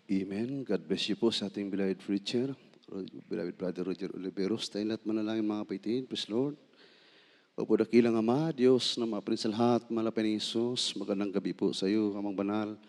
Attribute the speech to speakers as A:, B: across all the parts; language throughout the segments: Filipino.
A: Amen. God bless you po sa ating beloved preacher, beloved brother Roger Oliveros. Tayo lahat manalangin mga kapatid. Praise Lord. Opo dakilang Ama, Diyos na maparin sa lahat, malapay ni Jesus. Magandang gabi po sa iyo, Amang Banal.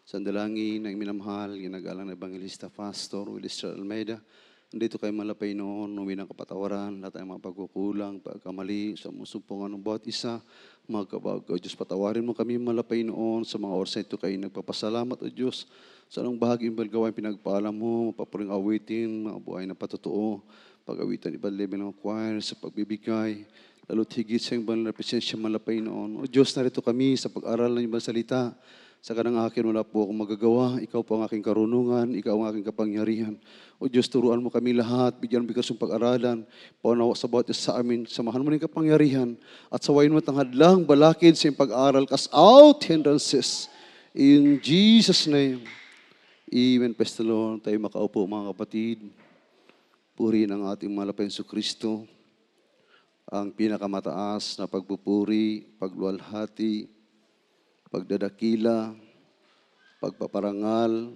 A: Sandalangin ng minamahal, ginagalang na Evangelista Pastor Willis Almeida. Nandito kayo malapay noon, ng kapatawaran, lahat ng mga pagkukulang, pagkamali, sa musumpungan ng bawat isa. Mga kabag, O Diyos, patawarin mo kami malapay noon sa mga oras na ito kayo nagpapasalamat, O Diyos. Sa anong bahagi ng gawain pinagpaalam mo, papuring awitin, mga buhay na patotoo, pag-awitan ibang level ng choir, sa pagbibigay, lalo't higit sa iyong banal na presensya malapay noon. O Diyos, narito kami sa pag-aral ng ibang salita. Sa kanang akin, wala po akong magagawa. Ikaw po ang aking karunungan. Ikaw ang aking kapangyarihan. O Diyos, turuan mo kami lahat. Bigyan mo bigas ng pag-aralan. Paunawa sa bawat isa sa amin. Samahan mo ng kapangyarihan. At sawayin mo ang hadlang balakid sa iyong pag-aral. Cast out hindrances. In Jesus' name. Amen. Praise the Lord. Tayo makaupo mga kapatid. Purihin ang ating malapay sa Kristo. Ang pinakamataas na pagpupuri, pagluwalhati, pagdadakila, pagpaparangal,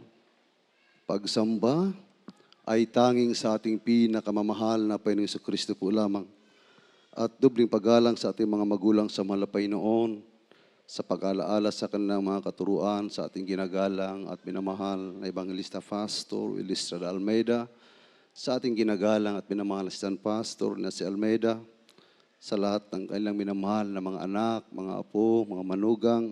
A: pagsamba, ay tanging sa ating pinakamamahal na Panginoon Kristo po lamang. At dubling paggalang sa ating mga magulang sa malapay noon, sa pag-alaala sa kanilang mga katuruan, sa ating ginagalang at minamahal na Evangelista Pastor Willis Almeida, sa ating ginagalang at minamahal na Assistant Pastor na si Almeida, sa lahat ng kanilang minamahal na mga anak, mga apo, mga manugang,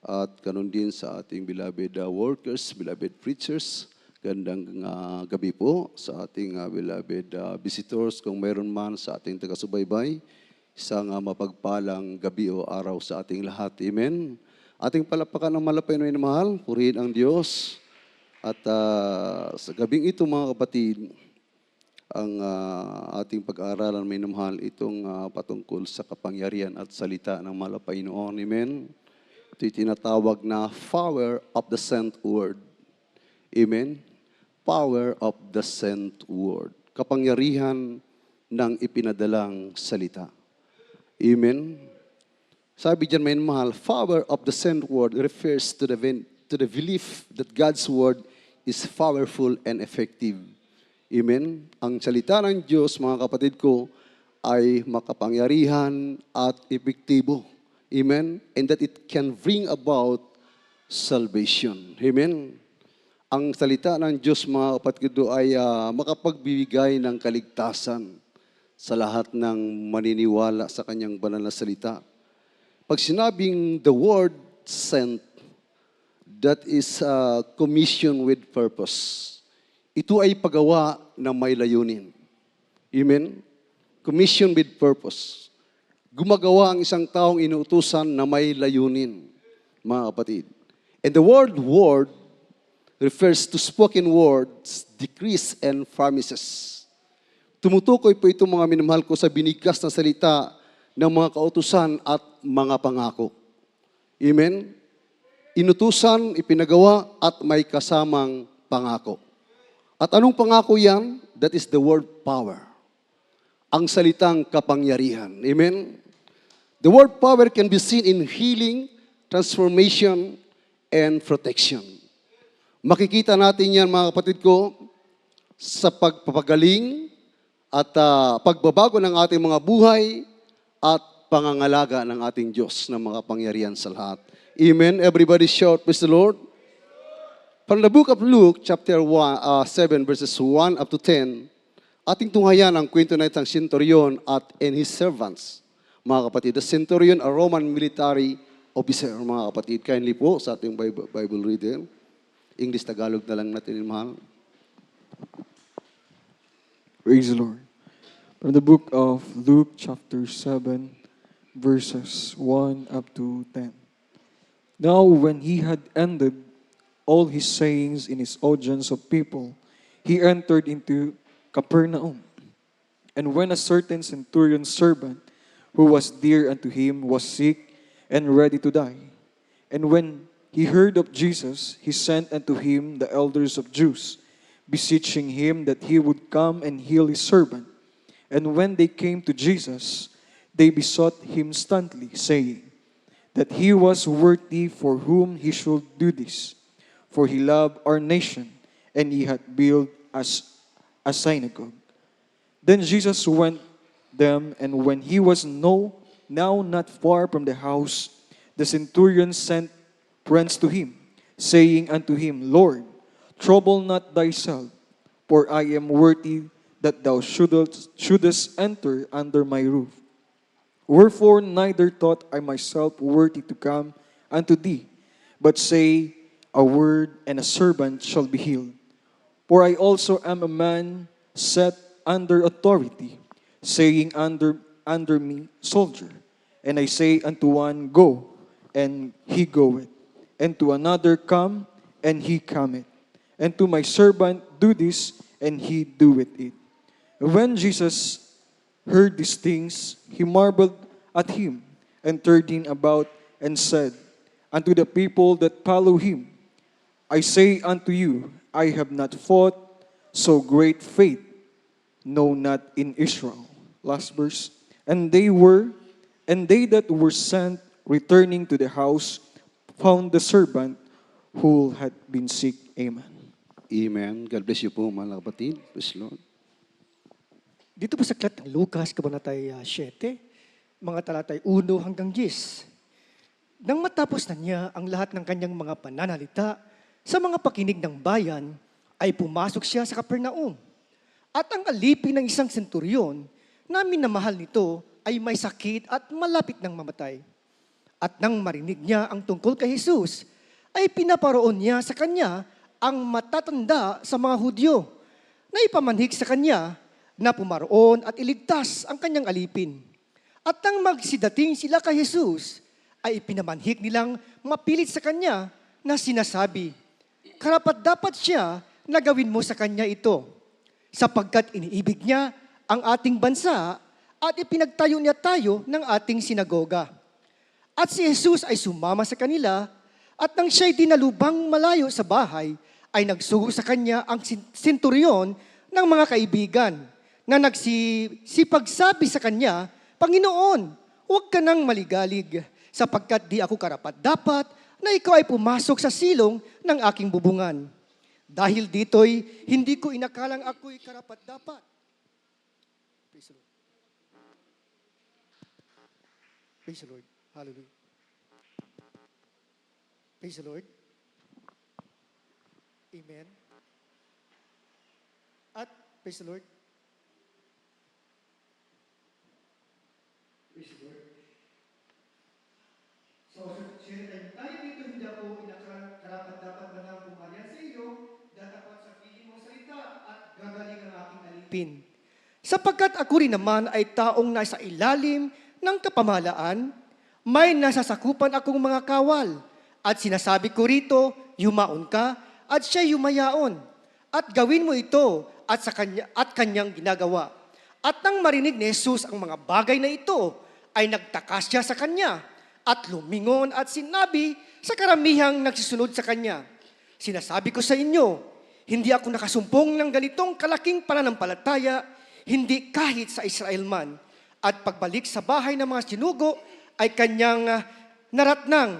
A: at ganun din sa ating beloved workers, beloved preachers. Gandang gabi po sa ating beloved visitors, kung mayroon man sa ating taga-subaybay. Isang mapagpalang gabi o araw sa ating lahat. Amen. Ating palapakan ng malapay na minamahal, purihin ang Diyos. At sa gabing ito mga kapatid, ang ating pag-aaralan may namahal itong patungkol sa kapangyarihan at salita ng malapay noon. Amen. Ito'y tinatawag na power of the sent word. Amen. Power of the sent word. Kapangyarihan ng ipinadalang salita. Amen. Sabi dyan may namahal, power of the sent word refers to the belief that God's word is powerful and effective. Amen. Ang salita ng Diyos, mga kapatid ko, ay makapangyarihan at epektibo. Amen. And that it can bring about salvation. Amen. Ang salita ng Diyos, mga kapatid ko, ay makapagbibigay ng kaligtasan sa lahat ng maniniwala sa kanyang banal na salita. Pag sinabing the word sent, that is commission with purpose. Ito ay paggawa na may layunin. Amen? Commission with purpose. Gumagawa ang isang taong inuutusan na may layunin, mga kapatid. And the word refers to spoken words, decrees, and promises. Tumutukoy po ito mga minamahal ko sa binigkas na salita ng mga kautusan at mga pangako. Amen? Inutusan, ipinagawa, at may kasamang pangako. At anong pangako yan? That is the word power. Ang salitang kapangyarihan. Amen? The word power can be seen in healing, transformation, and protection. Makikita natin yan mga kapatid ko sa pagpapagaling at pagbabago ng ating mga buhay at pangangalaga ng ating Diyos na mga pangyarihan sa lahat. Amen? Everybody shout, praise the Lord. From the book of Luke, chapter 7, verses 1 up to 10, ating tunghayan ang kwento na itang centurion at and his servants. Mga kapatid, the centurion, a Roman military officer, mga kapatid. Kindly po sa ating Bible reader. English, Tagalog na lang natin, mahal.
B: Praise the Lord. From the book of Luke, chapter 7, verses 1 up to 10. Now, when he had ended all his sayings in his audience of people, he entered into Capernaum. And when a certain centurion's servant, who was dear unto him, was sick and ready to die, and when he heard of Jesus, he sent unto him the elders of Jews, beseeching him that he would come and heal his servant. And when they came to Jesus, they besought him sternly, saying, that he was worthy for whom he should do this. for he loved our nation, and he had built us a synagogue. Then Jesus went them, and when he was now not far from the house, the centurion sent friends to him, saying unto him, Lord, trouble not thyself, for I am worthy that thou shouldest enter under my roof. Wherefore neither thought I myself worthy to come unto thee, but say a word, and a servant shall be healed. For I also am a man set under authority, saying under me, soldier. And I say unto one, Go, and he goeth, and to another, Come, and he cometh, and to my servant, Do this, and he doeth it. When Jesus heard these things, he marveled at him, and turned about, and said unto the people that follow him, I say unto you, I have not fought so great faith, no, not in Israel. Last verse. And they that were sent, returning to the house, found the servant who had been sick. Amen.
A: Amen. God bless you po, mga kapatid. Praise the Lord.
C: Dito po sa aklat ng Lucas, Kabanatay 7, mga talatay 1 hanggang 10. Nang matapos na niya ang lahat ng kanyang mga pananalita sa mga pakinig ng bayan, ay pumasok siya sa Capernaum. At ang alipin ng isang senturyon na minamahal nito ay may sakit at malapit ng mamatay. At nang marinig niya ang tungkol kay Jesus, ay pinaparoon niya sa kanya ang matatanda sa mga Hudyo na ipamanhik sa kanya na pumaroon at iligtas ang kanyang alipin. At nang magsidating sila kay Jesus, ay ipinamanhik nilang mapilit sa kanya na sinasabi, karapat-dapat siya na gawin mo sa kanya ito, sapagkat iniibig niya ang ating bansa at ipinagtayo niya tayo ng ating sinagoga. At si Jesus ay sumama sa kanila, at nang siya'y dinalubang malayo sa bahay, ay nagsugo sa kanya ang senturyon ng mga kaibigan na nagsipagsabi sa kanya, Panginoon, huwag ka nang maligalig, sapagkat di ako karapat-dapat na ikaw ay pumasok sa silong ng aking bubungan. Dahil dito'y hindi ko inakalang ako'y karapat-dapat. Praise the Lord. Praise the Lord. Hallelujah. Praise the Lord. Amen. At praise the Lord. Praise the Lord. So, tayo dito hindi ako inakarapat-dapat man lang pumalyan sa iyo, datapat sa piling mong salita at gagaling ang aking alipin. Sapagkat ako rin naman ay taong nasa ilalim ng kapamahalaan, may nasasakupan akong mga kawal, at sinasabi ko rito, yumaon ka, at siya yumayaon, at gawin mo ito at kanyang ginagawa. At nang marinig ni Jesus ang mga bagay na ito, ay nagtaka siya sa kanya, at lumingon at sinabi sa karamihang nagsisunod sa kanya, sinasabi ko sa inyo, hindi ako nakasumpong ng ganitong kalaking pananampalataya, hindi kahit sa Israel man. At pagbalik sa bahay ng mga sinugo, ay kanyang naratnang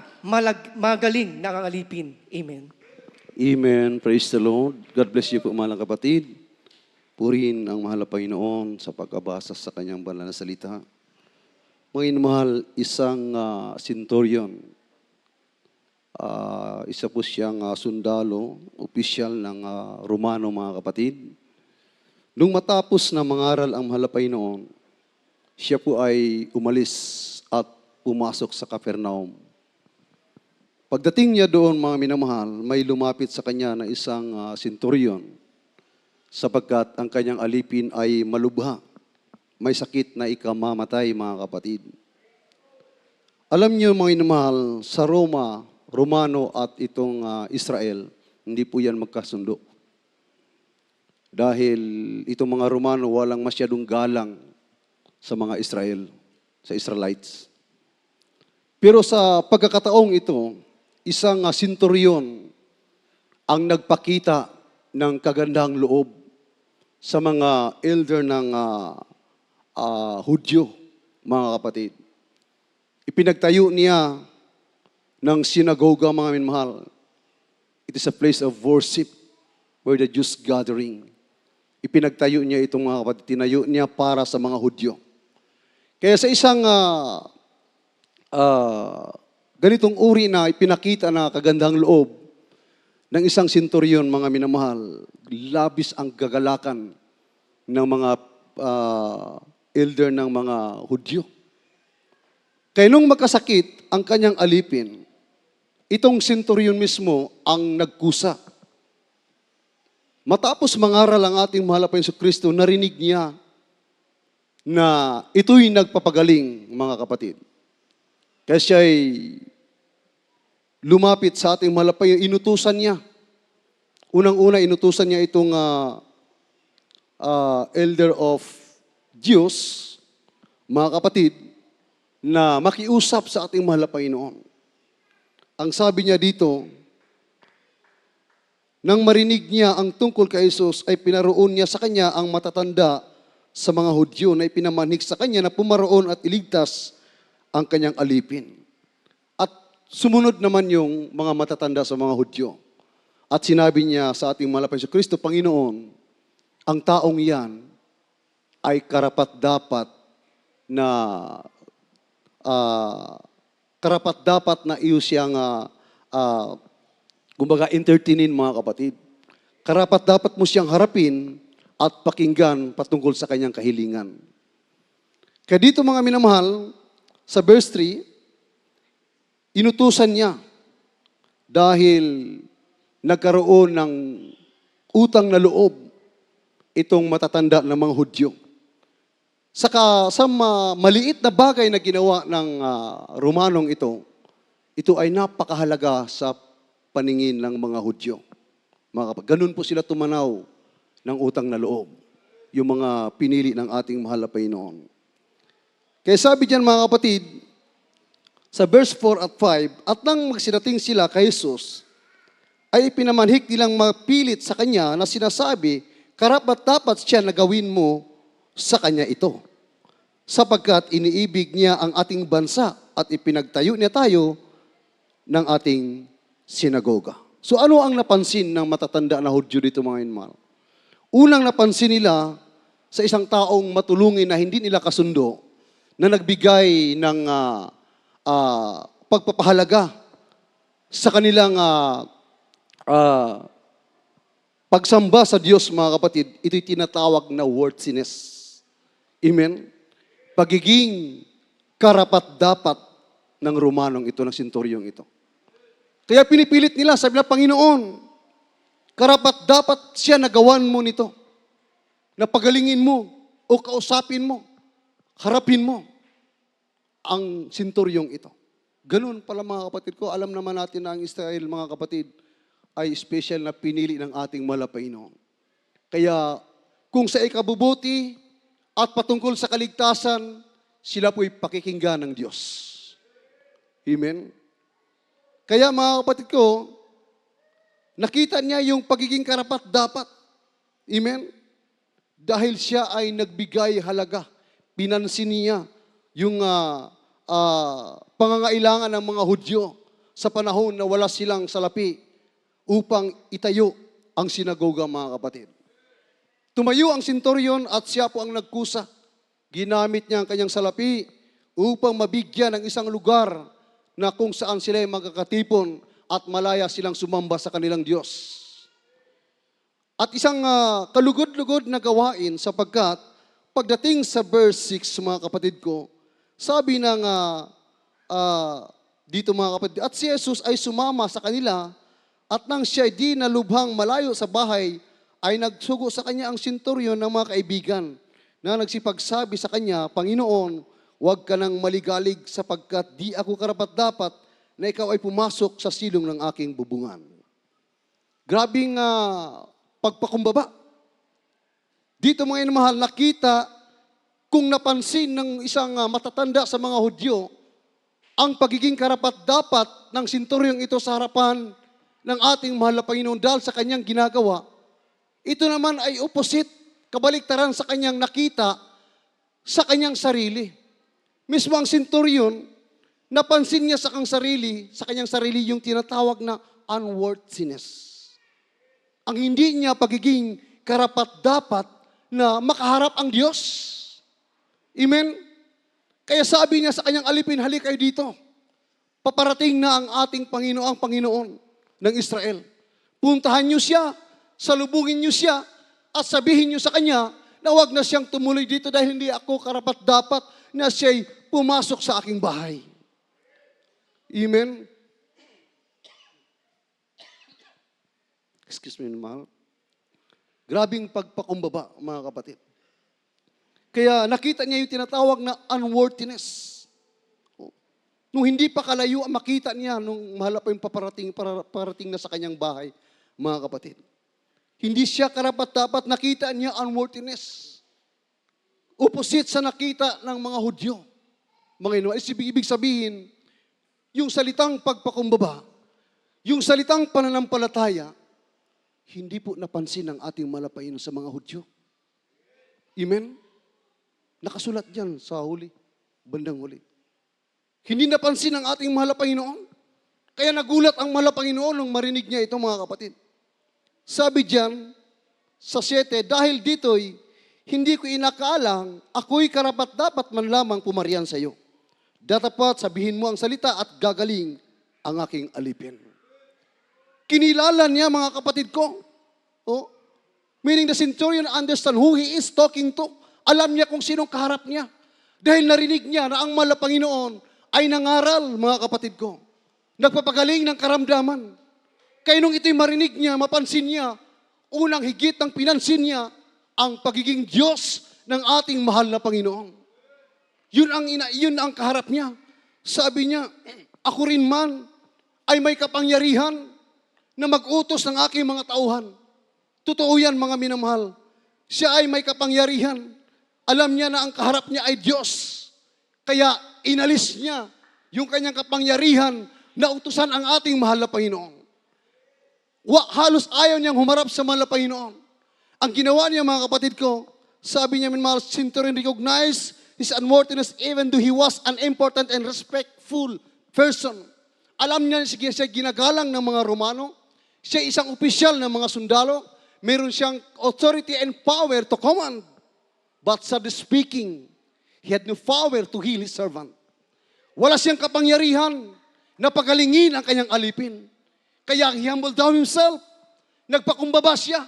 C: magaling nangangalipin. Amen.
A: Amen. Praise the Lord. God bless you po, mga kapatid. Purihin ang mahal na Panginoon sa pagkabasa sa kanyang banal na salita. Mga mahal, isang centurion. Isa po siyang sundalo, opisyal ng Romano, mga kapatid. Nung matapos na mangaral ang mahal na Panginoon, siya po ay umalis at pumasok sa Capernaum. Pagdating niya doon, mga minamahal, may lumapit sa kanya na isang centurion sapagkat ang kanyang alipin ay malubha. May sakit na ikamamatay, mga kapatid. Alam niyo, mga minamahal, sa Romano at itong Israel, hindi po yan magkasundo. Dahil itong mga Romano walang masyadong galang sa mga Israel, sa Israelites. Pero sa pagkakataong ito, isang centurion ang nagpakita ng kagandahang loob sa mga elder ng Hudyo, mga kapatid. Ipinagtayo niya ng sinagoga, mga minamahal. It is a place of worship where the Jews gathering. Ipinagtayo niya itong mga kapatid, tinayo niya para sa mga Hudyo. Kaya sa isang ganitong uri na ipinakita na kagandang loob ng isang senturyon, mga minamahal, labis ang gagalakan ng mga elder ng mga Hudyo. Kaya nung magkasakit ang kanyang alipin, itong senturyon mismo ang nagkusa. Matapos mangaral ang ating mahal na Panginoong Kristo, narinig niya na ito'y nagpapagaling, mga kapatid. Kaya siya'y lumapit sa ating mahal na Panginoon, inutusan niya. Unang-una, inutusan niya itong elder of Diyos, mga kapatid, na makiusap sa ating mahal na Panginoon. Ang sabi niya dito, nang marinig niya ang tungkol kay Jesus, ay pinaroon niya sa kanya ang matatanda sa mga Hudyo na ipinamanhik sa kanya na pumaroon at iligtas ang kanyang alipin. At sumunod naman yung mga matatanda sa mga Hudyo. At sinabi niya sa ating mahal na Panginoon Kristo, Panginoon, ang taong yan ay karapat-dapat na iyo siyang kumbaga entertainin, mga kapatid. Karapat-dapat mo siyang harapin at pakinggan patungkol sa kanyang kahilingan. Kaya dito, mga minamahal, sa verse 3, inutusan niya dahil nagkaroon ng utang na loob itong matatanda ng mga Hudyo. Saka sa maliit na bagay na ginawa ng Romanong ito ay napakahalaga sa paningin ng mga Hudyo. Ganun po sila tumanaw ng utang na loob, yung mga pinili ng ating mahal na Panginoon. Kaya sabi diyan, mga kapatid, sa verse 4 at 5, at nang magsirating sila kay Jesus, ay pinamanhik nilang mapilit sa kanya na sinasabi, karapat-dapat siya na gawin mo sa kanya ito, sapagkat iniibig niya ang ating bansa at ipinagtayo niya tayo ng ating sinagoga. So ano ang napansin ng matatanda na Hudyo dito, mga inmal? Unang napansin nila sa isang taong matulungin na hindi nila kasundo, na nagbigay ng pagpapahalaga sa kanilang pagsamba sa Diyos, mga kapatid, ito'y tinatawag na worthiness. Amen? Pagiging karapat-dapat ng Romanong ito, ng senturyong ito. Kaya pinipilit nila, sabi nila, Panginoon, karapat-dapat siya na gawan mo nito, na pagalingin mo o kausapin mo, harapin mo ang senturyong ito. Ganun pala, mga kapatid ko, alam naman natin na ang Israel, mga kapatid, ay special na pinili ng ating mahal na Panginoon. Kaya kung sa ikabubuti at patungkol sa kaligtasan, sila po'y pakikinggan ng Diyos. Amen? Kaya, mga kapatid ko, nakita niya yung pagiging karapat-dapat. Amen? Dahil siya ay nagbigay halaga. Pinansin niya yung pangangailangan ng mga Hudyo sa panahon na wala silang salapi upang itayo ang sinagoga, mga kapatid. Tumayo ang senturyon at siya po ang nagkusa. Ginamit niya ang kanyang salapi upang mabigyan ng isang lugar na kung saan sila ay magkakatipon at malaya silang sumamba sa kanilang Diyos. At isang kalugod-lugod na gawain sapagkat pagdating sa verse 6, mga kapatid ko, sabi ng dito, mga kapatid, at si Jesus ay sumama sa kanila at nang siya di nalubhang malayo sa bahay, ay nagsugo sa kanya ang senturyon ng mga kaibigan na nagsipagsabi sa kanya, Panginoon, huwag ka nang maligalig sapagkat di ako karapat-dapat na ikaw ay pumasok sa silong ng aking bubungan. Grabing pagpakumbaba. Dito, mga inamahal, nakita kung napansin ng isang matatanda sa mga Hudyo ang pagiging karapat-dapat ng senturyong ito sa harapan ng ating mahal na Panginoon dahil sa kanyang ginagawa. Ito naman ay opposite, kabaliktaran sa kanyang nakita sa kanyang sarili. Mismo ang senturyon, napansin niya sa kanyang sarili yung tinatawag na unworthiness. Ang hindi niya pagiging karapat-dapat na makaharap ang Diyos. Amen? Kaya sabi niya sa kanyang alipin, halik kayo dito. Paparating na ang ating Panginoon, ang Panginoon ng Israel. Puntahan niyo siya, salubungin niyo siya, at sabihin niyo sa kanya na huwag na siyang tumuloy dito dahil hindi ako karapat-dapat na siya'y pumasok sa aking bahay. Amen? Excuse me, mahal. Grabing pagpakumbaba, mga kapatid. Kaya nakita niya yung tinatawag na unworthiness. Nung hindi pa kalayo, makita niya nung mahala pa yung parating na sa kanyang bahay, mga kapatid. Hindi siya karapat-dapat, nakita niya unworthiness. Opposite sa nakita ng mga Hudyo. Mga ino, ibig sabihin, yung salitang pagpakumbaba, yung salitang pananampalataya, hindi po napansin ng ating malapaino sa mga Hudyo. Amen? Nakasulat dyan sa huli, bandang huli. Hindi napansin ng ating mahal na Panginoon. Kaya nagulat ang mahal na Panginoon nung marinig niya ito, mga kapatid. Sabi diyan sa 7, dahil dito'y hindi ko inakaalang ako'y karapat-dapat man lamang pumarian sa iyo. Datapat sabihin mo ang salita at gagaling ang aking alipin. Kinilala niya, mga kapatid ko. Oh, meaning the centurion understand who he is talking to. Alam niya kung sinong kaharap niya. Dahil narinig niya na ang mahal na Panginoon ay nangaral, mga kapatid ko. Nagpapagaling ng karamdaman. Kaya nung ito'y marinig niya, mapansin niya, unang higit ng pinansin niya, ang pagiging Diyos ng ating mahal na Panginoon. Yun ang kaharap niya. Sabi niya, ako rin man ay may kapangyarihan na mag-utos ng aking mga tauhan. Totoo yan, mga minamahal. Siya ay may kapangyarihan. Alam niya na ang kaharap niya ay Diyos. Kaya inalis niya yung kanyang kapangyarihan na utusan ang ating mahal na Panginoon. Halos ayaw niyang humarap sa mahal na Panginoon. Ang ginawa niya, mga kapatid ko, sabi niya, minamahal, centurion recognized his unworthiness even though he was an important and respectful person. Alam niya siya ginagalang ng mga Romano. Siya isang opisyal ng mga sundalo. Meron siyang authority and power to command. But sadly speaking, he had no power to heal his servant. Wala siyang kapangyarihan na pagalingin ang kanyang alipin. Kaya he humbled down himself. Nagpakumbaba siya.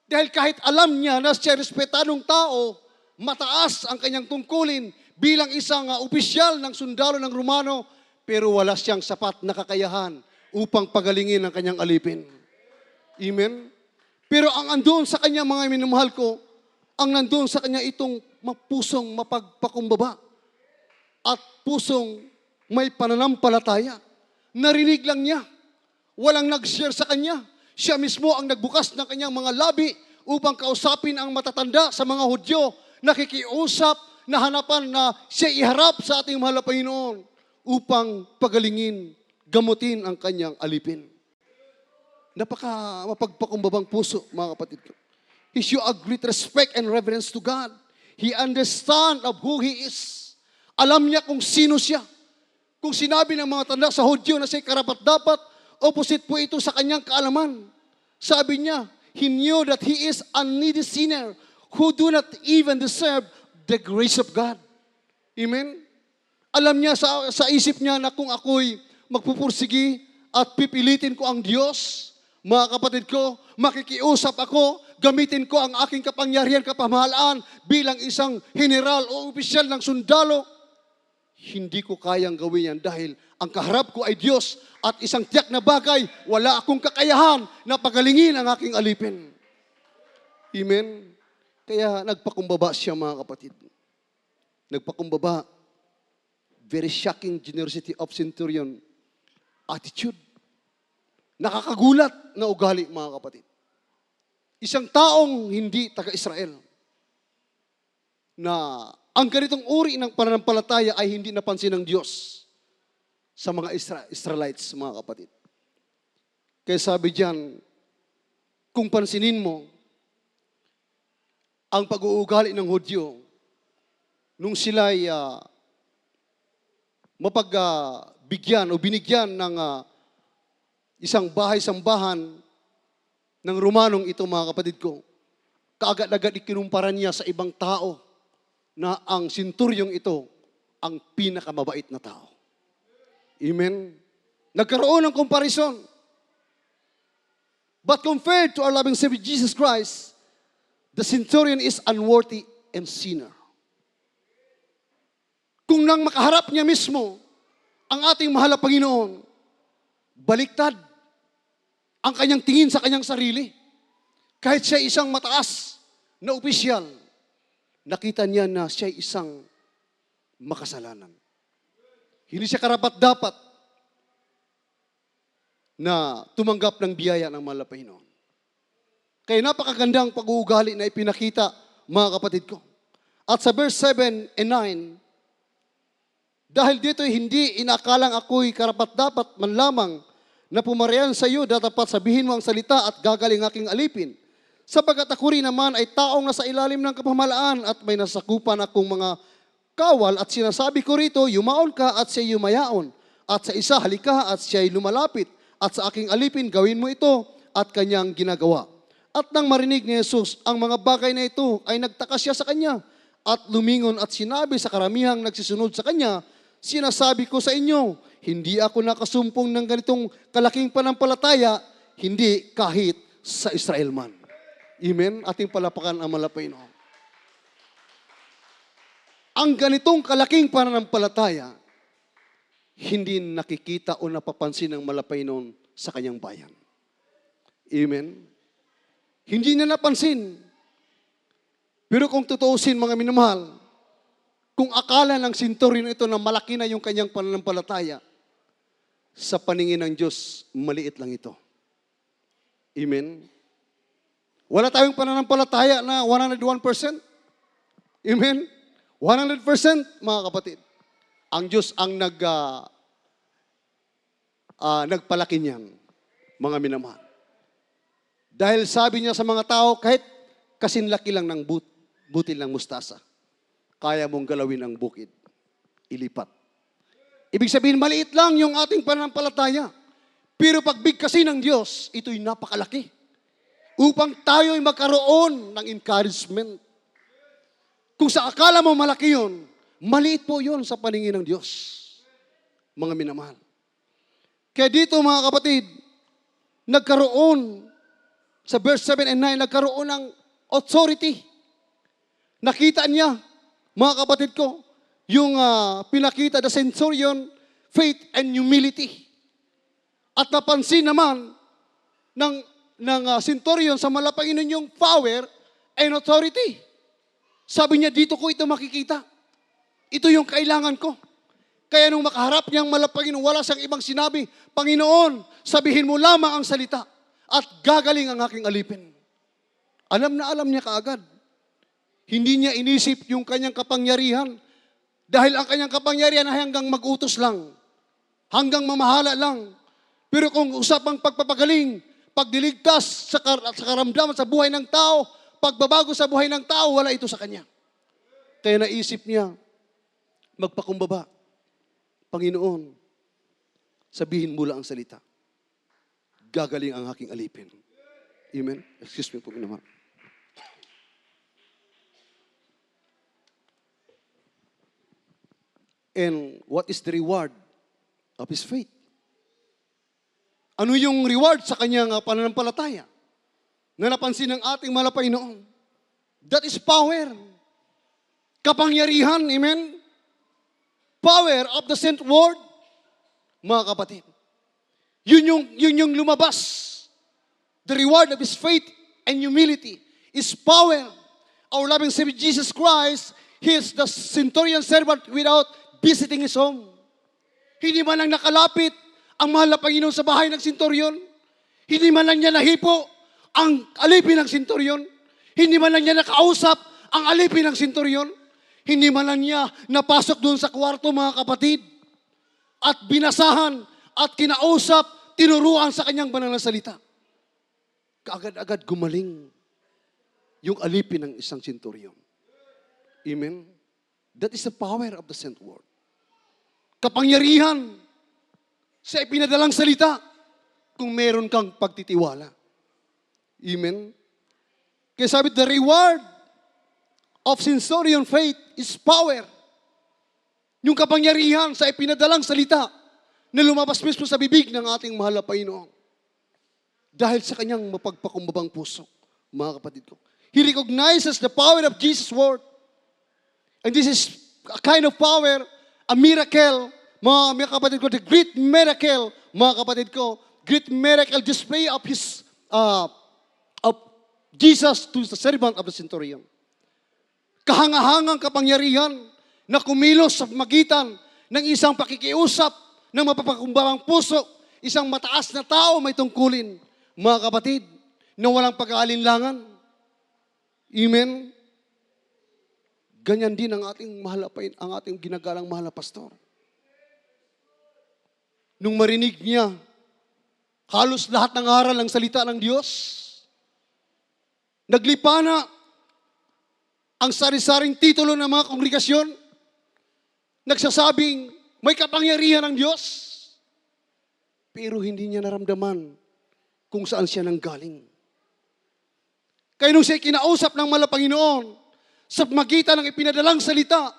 A: Dahil kahit alam niya na siya respetadong tao, mataas ang kanyang tungkulin bilang isang opisyal ng sundalo ng Romano, pero wala siyang sapat na kakayahan upang pagalingin ang kanyang alipin. Amen? Pero ang andun sa kanya, mga minamahal ko, ang nandun sa kanya itong pusong mapagpakumbaba at pusong may pananampalataya. Narinig lang niya. Walang nag-share sa kanya. Siya mismo ang nagbukas ng kanyang mga labi upang kausapin ang matatanda sa mga Hudyo. Nakikiusap na hanapan na siya iharap sa ating mahal na Panginoon upang pagalingin, gamutin ang kanyang alipin. Napaka mapagpakumbabang puso, mga kapatid ko. He show a great respect and reverence to God. He understand of who He is. Alam niya kung sino siya. Kung sinabi ng mga tanda sa Hudyo na siya'y karapat-dapat, opposite po ito sa kanyang kaalaman. Sabi niya, he knew that he is a needy sinner who do not even deserve the grace of God. Amen? Alam niya sa isip niya na kung ako'y magpupursigi at pipilitin ko ang Diyos, mga kapatid ko, makikiusap ako, gamitin ko ang aking kapangyarihan, kapamahalaan bilang isang general o opisyal ng sundalo, hindi ko kayang gawin yan dahil ang kaharap ko ay Diyos at isang tiyak na bagay, wala akong kakayahan na pagalingin ang aking alipin. Amen? Kaya nagpakumbaba siya, mga kapatid. Nagpakumbaba. Very shocking generosity of centurion attitude. Nakakagulat na ugali, mga kapatid. Isang taong hindi taga-Israel na ang ganitong uri ng pananampalataya ay hindi napansin ng Diyos sa mga Israelites, mga kapatid. Kaya sabi diyan, kung pansinin mo, ang pag-uugali ng Hudyo, nung sila'y mapagbigyan o binigyan ng isang bahay-sambahan ng Romanong ito, mga kapatid ko. Kaagad-agad ikinumpara niya sa ibang tao na ang senturyong ito ang pinakamabait na tao. Amen? Nagkaroon ng comparison. But compared to our loving Savior Jesus Christ, the centurion is unworthy and sinner. Kung nang makaharap niya mismo ang ating mahal na Panginoon, baliktad ang kanyang tingin sa kanyang sarili. Kahit siya isang mataas na opisyal, nakita niya na siya isang makasalanan. Hindi siya karapat-dapat na tumanggap ng biyaya ng mahal na Panginoon. Kaya napakagandang pag-uugali na ipinakita, mga kapatid ko. At sa verse 7 and 9, dahil dito hindi inakalang ako'y karapat-dapat man lamang na pumarian sa iyo, dapat sabihin mo ang salita at gagaling aking alipin. Sapagkat ako rin naman ay taong nasa ilalim ng kapamahalaan at may nasakupan akong mga kawal at sinasabi ko rito, yumaon ka at siya yumayaon. At sa isa, halika at siya'y lumalapit. At sa aking alipin, gawin mo ito at kanyang ginagawa. At nang marinig ni Jesus ang mga bagay na ito, ay nagtaka siya sa kanya at lumingon at sinabi sa karamihang nagsisunod sa kanya, sinasabi ko sa inyo, hindi ako nakasumpong ng ganitong kalaking panampalataya, hindi kahit sa Israel man. Amen? Ating palapakan ang malapay noon. Ang ganitong kalaking pananampalataya, hindi nakikita o napapansin ng malapay noon sa kanyang bayan. Amen? Hindi na napansin. Pero kung tutuusin, mga minamahal, kung akala ng senturyon ito na malaki na yung kanyang pananampalataya, sa paningin ng Diyos, maliit lang ito. Amen? Wala tayong pananampalataya na 101%. Amen? 100%, mga kapatid. Ang Diyos ang nagpalaki niyan, mga minamahal. Dahil sabi niya sa mga tao, kahit kasinlaki lang ng butil ng mustasa, kaya mong galawin ang bukid, ilipat. Ibig sabihin, maliit lang yung ating pananampalataya. Pero pagbigkasin ng Diyos, ito'y napakalaki. Upang tayo'y magkaroon ng encouragement. Kung sa akala mo malaki yun, maliit po yun sa paningin ng Diyos. Mga minamahal. Kaya dito, mga kapatid, nagkaroon, sa verse 7 and 9, nagkaroon ng authority. Nakita niya, mga kapatid ko, yung pinakita, the centurion, faith and humility. At napansin naman ng centurion sa Panginoon yung power and authority. Sabi niya, dito ko ito makikita. Ito yung kailangan ko. Kaya nung makaharap niyang Panginoon, wala siyang ibang sinabi, Panginoon, sabihin mo lamang ang salita at gagaling ang aking alipin. Alam na alam niya kaagad. Hindi niya inisip yung kanyang kapangyarihan. Dahil ang kanyang kapangyarihan ay hanggang mag-utos lang. Hanggang mamahala lang. Pero kung usapang pagpapagaling, pagdiligtas sa karamdaman sa buhay ng tao, pagbabago sa buhay ng tao, wala ito sa kanya. Kaya naisip niya, magpakumbaba. Panginoon, sabihin mo lang ang salita. Gagaling ang aking alipin. Amen? Excuse me po naman. And what is the reward of his faith? Ano yung reward sa kanyang pananampalataya? Na napansin ng ating mahal na Panginoon. That is power. Kapangyarihan, amen? Power of the sent word, mga kapatid. Yun yung lumabas. The reward of his faith and humility is power. Our loving Savior Jesus Christ, He is the centurion servant without visiting his home. Hindi man lang nakalapit ang mahal na Panginoon sa bahay ng centurion. Hindi man lang niya nahipo ang alipin ng centurion. Hindi man lang niya nakausap ang alipin ng centurion. Hindi man lang niya napasok doon sa kwarto, mga kapatid, at binasahan at kinausap, tinuruan sa kanyang banal na salita. Kaagad-agad gumaling yung alipin ng isang centurion. Amen? That is the power of the sent word. Kapangyarihan sa ipinadalang salita. kung meron kang pagtitiwala. Amen? Kaya sabi, the reward of centurion faith is power. Yung kapangyarihan sa ipinadalang salita na lumabas mismo sa bibig ng ating mahal na Panginoon. Dahil sa kanyang mapagpakumbabang puso, mga kapatid ko. He recognizes the power of Jesus' word. And this is a kind of power, a miracle, mga kapatid ko, the great miracle, mga kapatid ko, great miracle display of his, of Jesus to the servant of the centurion. Kahangahangang kapangyarihan na kumilos sa magitan ng isang pakikiusap ng mapapakumbabang puso, isang mataas na tao may tungkulin, mga kapatid, na walang pag-aalinlangan. Amen? Ganyan din ang ating ang ating ginagalang mahal na pastor. Nung marinig niya, halos lahat ng aral ng salita ng Diyos, naglipa na ang sari-saring titulo ng mga kongregasyon, nagsasabing may kapangyarihan ng Diyos, pero hindi niya naramdaman kung saan siya nanggaling. Kaya nung siya kinausap ng mahal na Panginoon, sa magitan ng ipinadalang salita,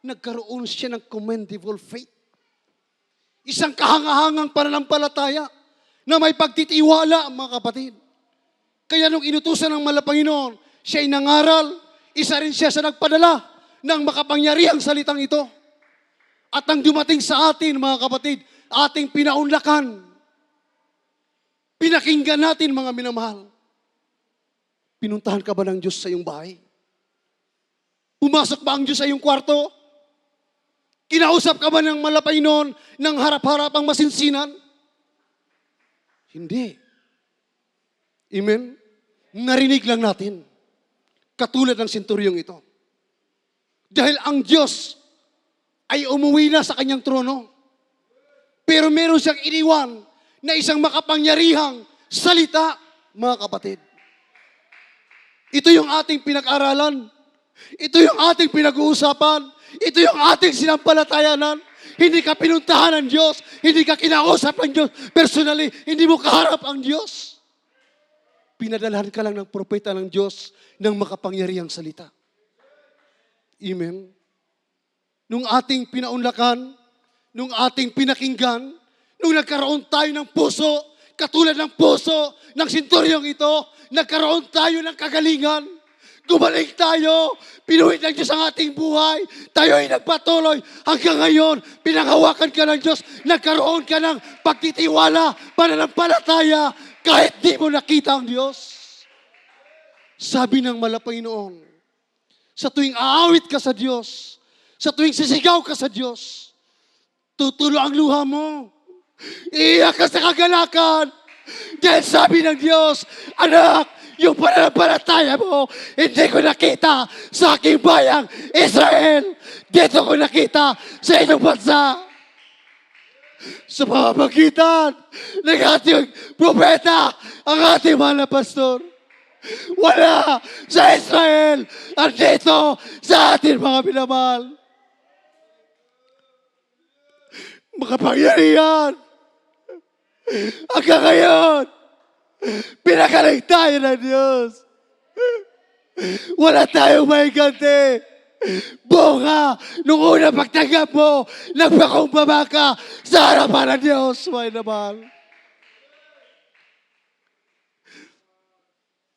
A: nagkaroon siya ng commendable faith. Isang kahangahangang pananampalataya na may pagtitiwala, mga kapatid. Kaya nung inutusan ng mahal na Panginoon, siya ay nangaral, isa rin siya sa nagpadala ng makapangyarihang salitang ito. At nang dumating sa atin, mga kapatid, ating pinaunlakan, pinakinggan natin, mga minamahal. Pinuntahan ka ba ng Diyos sa iyong bahay? Pumasok ba ang Diyos sa iyong kwarto? Kinausap ka ba ng malapay noon ng harap-harap ang masinsinan? Hindi. Amen? Narinig lang natin. Katulad ng senturyong ito. Dahil ang Diyos ay umuwi na sa kanyang trono. Pero meron siyang iniwan na isang makapangyarihang salita, mga kapatid. Ito yung ating pinag-aralan. Ito yung ating pinag-uusapan. Ito yung ating sinampalatayanan. Hindi ka pinuntahan ng Diyos. Hindi ka kinausap ng Diyos. Personally, hindi mo kaharap ang Diyos. Pinadalhan ka lang ng propeta ng Diyos ng makapangyarihang salita. Amen? Nung ating pinaunlakan, nung ating pinakinggan, nung nagkaroon tayo ng puso, katulad ng puso ng senturyong ito, nagkaroon tayo ng kagalingan. Gumaling tayo, pinuhit ng Diyos ang ating buhay, tayo ay nagpatuloy. Hanggang ngayon, pinanghawakan ka ng Diyos, nagkaroon ka ng pagtitiwala, pananampalataya, kahit di mo nakita ang Diyos. Sabi ng malapay noon, sa tuwing aawit ka sa Diyos, sa tuwing sisigaw ka sa Diyos, tutulo ang luha mo. Iiyak ka sa kagalakan. Dahil sabi ng Diyos, anak, yung pananampalataya mo, hindi ko nakita sa aking bayang Israel. Dito ko nakita sa inyong bansa. Sa pamamagitan ng ating propeta, ang ating mahal na pastor. Wala sa Israel, andito sa ating mga minamahal. Makapangyarihan. Hanggang ngayon, pinagaling tayo ng Diyos. Wala tayong may ganti. Bunga, nung una pagtanggap mo, nagpakumbaba ka sa harapan ng Diyos, may naman.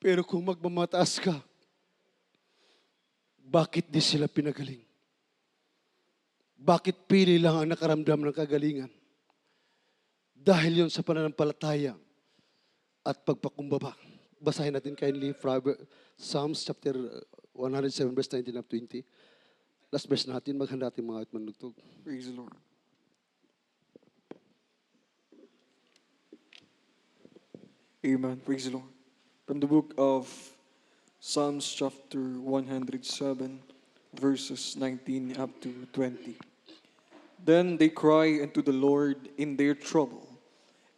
A: Pero kung magmamataas ka, bakit di sila pinagaling? Bakit pili lang ang nakaramdam ng kagalingan? Dahil yon sa pananampalataya at pagpakumbaba. Basahin natin kindly Psalms chapter 107 verse 19 up 20. Last verse natin, maghanda natin mga manugtog.
B: Praise the Lord. Amen. Praise the Lord. From the book of Psalms chapter 107, verses 19 up to 20. Then they cry unto the Lord in their trouble,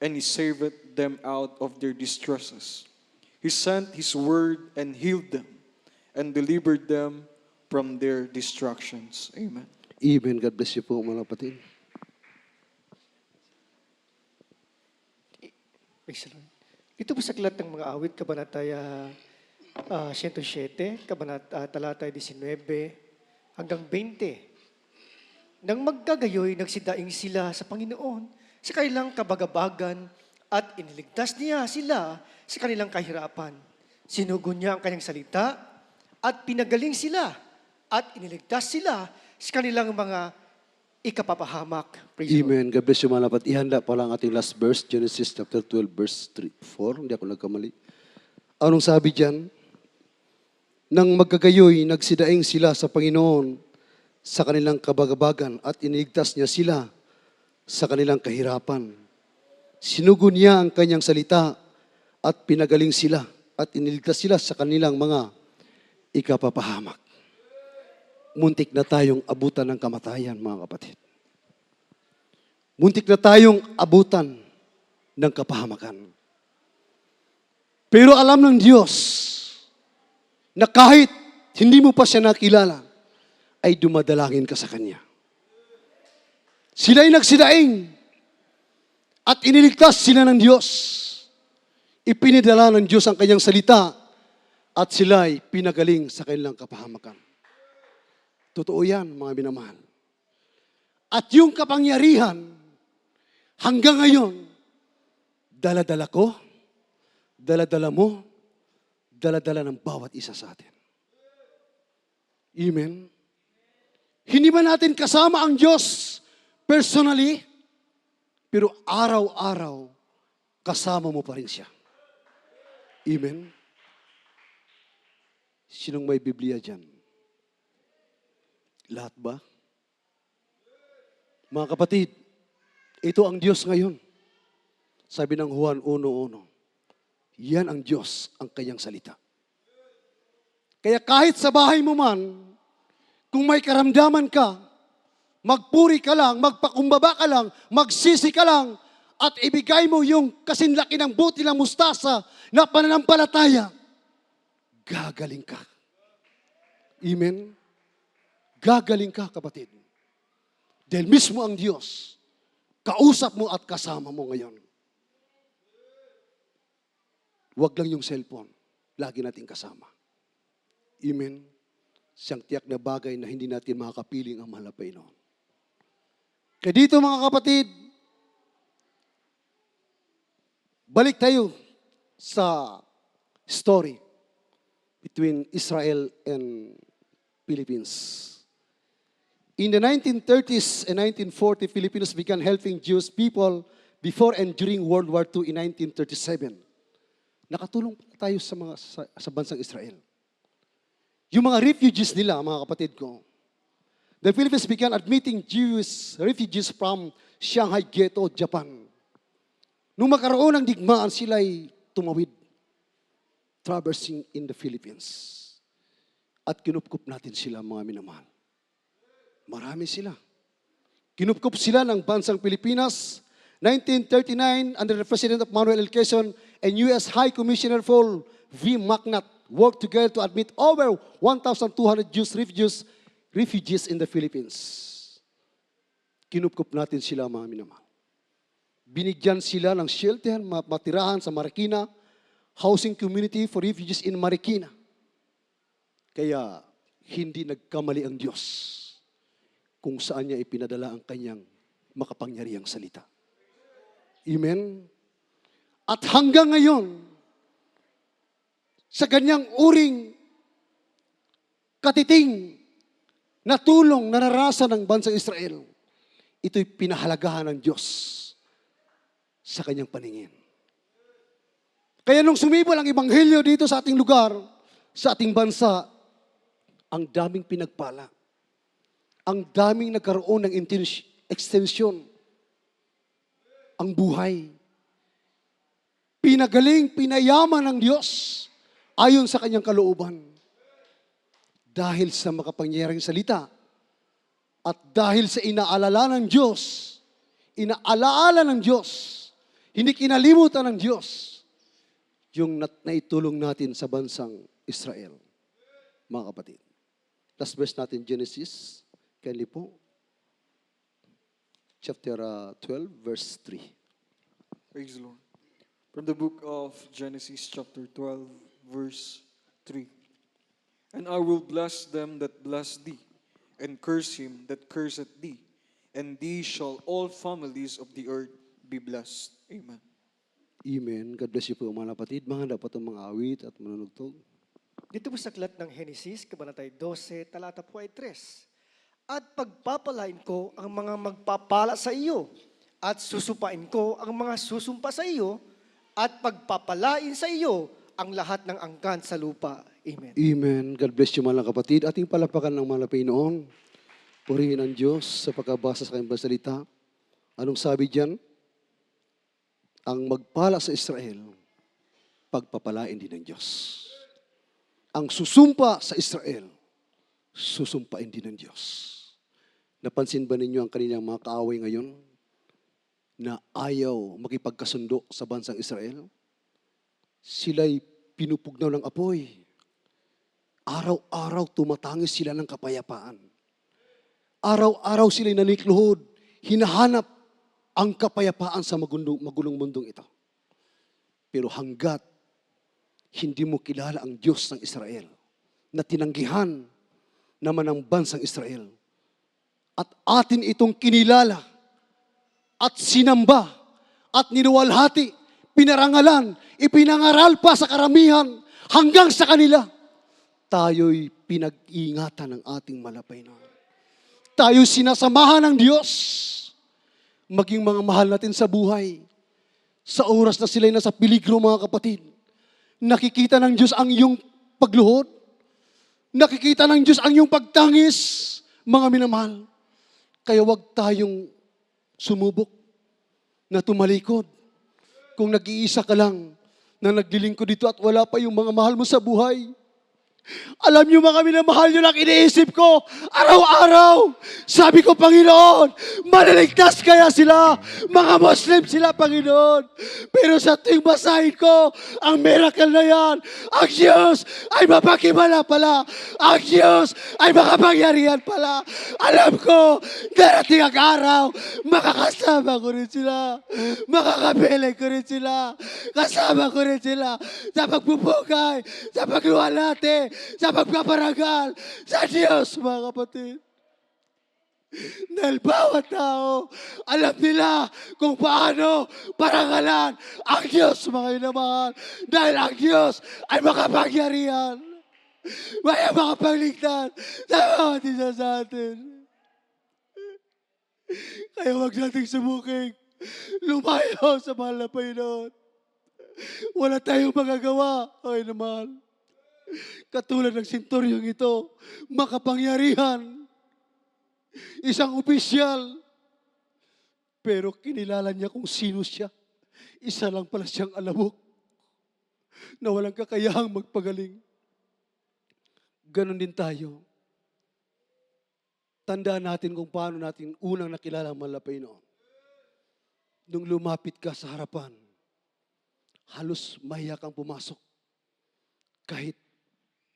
B: and He saveth them out of their distresses. He sent His word and healed them, and delivered them from their destructions. Amen.
A: Amen. God bless you po mga kapatid.
C: Praise the Lord. Ito po sa aklat ng mga awit, Kabanataya 107, talatay 19 hanggang 20. Nang magkagayoy, nagsidaing sila sa Panginoon sa kanilang kabagabagan at iniligtas niya sila sa kanilang kahirapan. Sinugo niya ang kanyang salita at pinagaling sila at iniligtas sila sa kanilang mga ikapapahamak. Praise the Lord.
A: Amen. God bless you, mga lapat. Ihanda pa lang ating last verse, Genesis chapter 12, verse 4. Hindi ako nagkamali. Anong sabi dyan? Nang magkagayoy, nagsidaing sila sa Panginoon sa kanilang kabagabagan at iniligtas niya sila sa kanilang kahirapan. Sinugo niya ang kanyang salita at pinagaling sila at iniligtas sila sa kanilang mga ikapapahamak. Muntik na tayong abutan ng kamatayan, mga kapatid. Muntik na tayong abutan ng kapahamakan. Pero alam ng Diyos na kahit hindi mo pa siya nakilala, ay dumadalangin ka sa Kanya. Sila'y nagsidaing at iniligtas sila ng Diyos. Ipinadala ng Diyos ang Kanyang salita at sila'y pinagaling sa kanilang kapahamakan. Totoo yan, mga minamahal. At yung kapangyarihan, hanggang ngayon, dala-dala ko, dala-dala mo, dala-dala ng bawat isa sa atin. Amen. Hindi ba natin kasama ang Diyos personally? Pero araw-araw, kasama mo pa rin siya. Amen. Sinong may Biblia dyan? Lahat ba? Mga kapatid, ito ang Diyos ngayon. Sabi ng Juan 1:1, yan ang Diyos, ang kanyang salita. Kaya kahit sa bahay mo man, kung may karamdaman ka, magpuri ka lang, magpakumbaba ka lang, magsisi ka lang, at ibigay mo yung kasinlaki ng buti ng mustasa na pananampalataya, gagaling ka. Amen? Gagaling ka, kapatid. Dahil mismo ang Diyos, kausap mo at kasama mo ngayon. Huwag lang yung cellphone. Lagi natin kasama. Amen? Siyang tiyak na bagay na hindi natin makakapiling ang mahal na Panginoon. Kaya dito, mga kapatid, balik tayo sa story between Israel and Philippines. In the 1930s and 1940, Filipinos began helping Jewish people before and during World War II in 1937. Nakatulong tayo sa bansang Israel. Yung mga refugees nila, mga kapatid ko, the Philippines began admitting Jewish refugees from Shanghai Ghetto, Japan. Nung magkaroon ng digmaan, sila'y tumawid, traversing in the Philippines. At kinupkup natin sila, mga minamahal. Marami sila. Kinupkup sila ng bansang Pilipinas. 1939, under the President of Manuel L. Quezon and U.S. High Commissioner Paul V. McNutt worked together to admit over 1,200 Jewish refugees in the Philippines. Kinupkup natin sila, mga minamahal. Binigyan sila ng shelter, matirahan sa Marikina, housing community for refugees in Marikina. Kaya hindi nagkamali ang Diyos kung saan niya ipinadala ang kanyang makapangyarihang salita. Amen? At hanggang ngayon, sa ganyang uring katiting na tulong na naranasan ng bansang Israel, ito'y pinahalagahan ng Diyos sa kanyang paningin. Kaya nung sumibol ang Ebanghelyo dito sa ating lugar, sa ating bansa, ang daming pinagpala. Ang daming nagkaroon ng extension. Ang buhay. Pinagaling, pinayaman ng Diyos ayon sa kanyang kalooban. Dahil sa makapangyarihang salita at dahil sa inaalaala ng Diyos, hindi kinalimutan ng Diyos yung naitulong natin sa bansang Israel. Mga kapatid. Last verse natin, Genesis, kindly po. Chapter 12, verse 3.
B: Praise the Lord. From the book of Genesis chapter 12, verse 3. And I will bless them that bless thee, and curse him that curseth thee, and thee shall all families of the earth be blessed. Amen.
A: Amen. God bless you po mga kapatid. Mga dapat ang mga awit at manunugtog.
C: Dito po sa aklat ng Henesis, Kabanatay 12, talata po ay 3. At pagpapalain ko ang mga magpapala sa iyo, at susupain ko ang mga susumpa sa iyo, at pagpapalain sa iyo ang lahat ng angkan sa lupa. Amen.
A: Amen. God bless you mga kapatid. Ating palapakan ng mga Panginoon. Purihin ang Diyos sa pagkabasa sa kanyang salita. Anong sabi diyan? Ang magpala sa Israel, pagpapalain din ng Diyos. Ang susumpa sa Israel, susumpain din ng Diyos. Napansin ba ninyo ang kanilang mga kaaway ngayon na ayaw makipagkasundo sa bansang Israel? Sila'y pinupugnaw ng apoy. Araw-araw tumatangis sila ng kapayapaan. Araw-araw sila'y nanikluhod, hinahanap ang kapayapaan sa magulong mundong ito. Pero hanggat hindi mo kilala ang Diyos ng Israel, na tinanggihan naman ang bansang Israel, at atin itong kinilala, at sinamba, at niluwalhati, pinarangalan, ipinangaral pa sa karamihan, hanggang sa kanila, tayo'y pinag-iingatan ng ating malapay-noon. Tayo'y sinasamahan ng Diyos, maging mga mahal natin sa buhay. Sa oras na sila'y nasa peligro, mga kapatid, nakikita ng Diyos ang iyong pagluhod, nakikita ng Diyos ang iyong pagtangis, mga minamahal. Kaya wag tayong sumubok na tumalikod. Kung nag-iisa ka lang na naglilingkod dito at wala pa yung mga mahal mo sa buhay, alam niyo mga minamahal niyo lang iniisip ko, araw-araw, sabi ko, Panginoon, maliligtas kaya sila, mga Muslim sila, Panginoon. Pero sa tuwing basahin ko, ang miracle na yan, ang Diyos ay mapakimala pala, ang Diyos ay makapangyarihan pala. Alam ko, darating ang araw, makakasama ko rin sila, makakapiling ko rin sila, kasama ko rin sila sa pagpupukay, sa pagluwalhati, sa pagpaparangal sa Diyos, mga kapatid. Dahil bawat tao, alam nila kung paano parangalan ang Diyos, mga inamahal. Dahil ang Diyos ay makapangyarihan. May makapagligtas sa bawat isa sa atin. Kaya huwag nating sumuking lumayo sa mahal na Panginoon. Wala tayong magagawa, ay naman. Katulad ng senturyong ito, makapangyarihan, isang opisyal, pero kinilala niya kung sino siya. Isa lang pala siyang alabok na walang kakayahang magpagaling. Ganon din tayo. Tandaan natin kung paano natin unang nakilala ang malapay noon. Nung lumapit ka sa harapan, halos mahiya kang pumasok kahit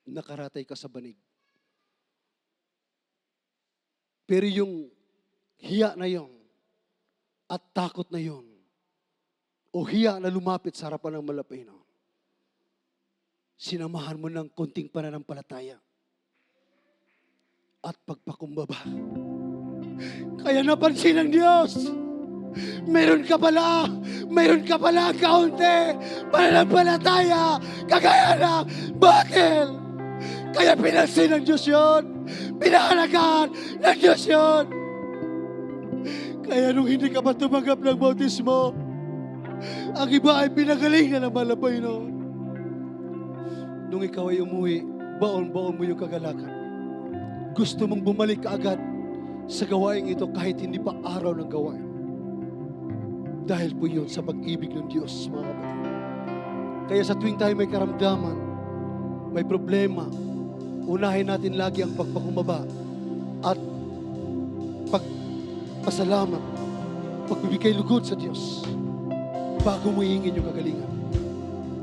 A: nakaratay ka sa banig. Pero yung hiya na yon at takot na yon, o hiya na lumapit sa harapan ng malapay noon, sinamahan mo ng konting pananampalataya at pagpakumbaba. Kaya napansin ng Diyos, meron ka pala kaunti pananampalataya, kagaya ng bakil. Kaya pinansin ng Diyos yun, pinahalagaan ng Diyos yun. Kaya nung hindi ka pa tumanggap ng bautismo, ang iba ay pinagaling na ng malapay noon. Nung ikaw ay umuwi, baon-baon mo yung kagalakan. Gusto mong bumalik ka agad sa gawain ito kahit hindi pa araw ng gawain. Dahil po yun sa pag-ibig ng Diyos, mga kapatid. Kaya sa tuwing tayo may karamdaman, may problema, unahin natin lagi ang pagpakumbaba at pagpasalamat, pagbibigay lugod sa Diyos bago mo hingin yung kagalingan.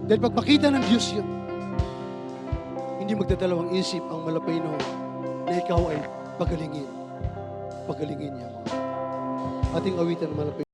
A: Dahil pag makita ng Diyos yun, hindi magdadalawang isip ang malapay noon na ikaw ay pagalingin niya. Ating awitan ng malapay.